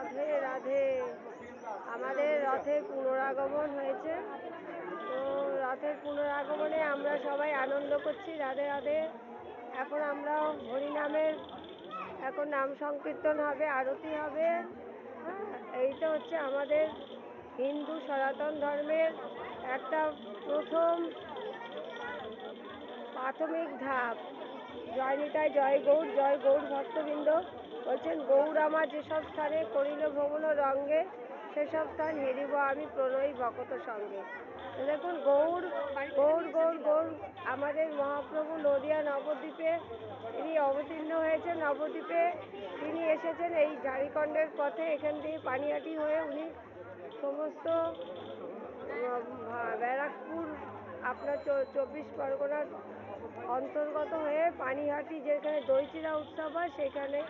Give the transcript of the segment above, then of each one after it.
রাধে রাধে। আমাদের রথের পুনরাগমন হয়েছে, তো রথের পুনরাগমনে আমরা সবাই আনন্দ করছি। রাধে রাধে। এখন আমরা হরিনামের, এখন নাম সংকীর্তন হবে, আরতি হবে। এইটা হচ্ছে আমাদের হিন্দু সনাতন ধর্মের একটা প্রথম প্রাথমিক ধাপ। জয় নিতাই, জয় গৌর, জয় গৌর ভক্তবৃন্দ। বলছেন গৌর আমার যেসব স্থানে করিল ভ্রমণ রঙ্গে, সেসব স্থান হেরিব আমি প্রণয়ী ভকত সঙ্গে। দেখুন গৌর গৌর গৌর গৌর আমাদের মহাপ্রভু নদিয়া নবদ্বীপে তিনি অবতীর্ণ হয়েছেন। নবদ্বীপে তিনি এসেছেন এই ঝাড়খণ্ডের পথে, এখান থেকে পানিহাটি হয়ে উনি সমস্ত ব্যারাকপুর আপনার 24 পরগনার অন্তর্গত হয়ে পানিহাটি, যেখানে দইচিরা উৎসব হয়, সেখানে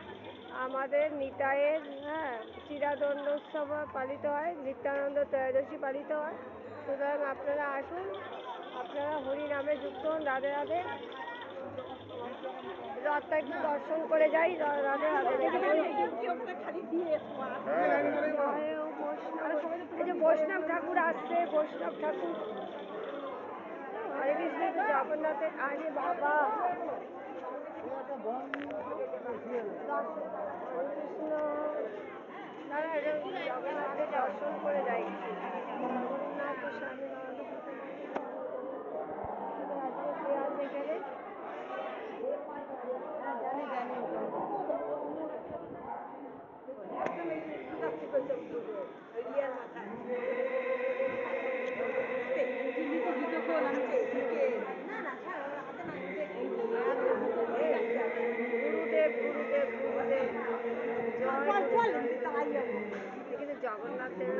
আমাদের নিতাইয়ের চিরাদণ্ড উৎসব পালিত হয়, নিত্যানন্দ ত্রয়োদশী পালিত হয়। সুতরাং আপনারা আসুন, আপনারা হরিনামে যুক্ত হন। রাধে রাধে। রথটা একটু দর্শন করে যাই। রাধে রাধে। বৈষ্ণব ঠাকুর আসছে, বৈষ্ণব ঠাকুর। হরে কৃষ্ণ। জগন্নাথের আগে বাবা হরে কৃষ্ণ। দাদা জগন্নাথের দর্শন করে যাই। জগন্নাথ স্বামী কে আছে এখানে? গুরুদেব গুরুদেব গুরুদেব। জয়। কিন্তু জগন্নাথের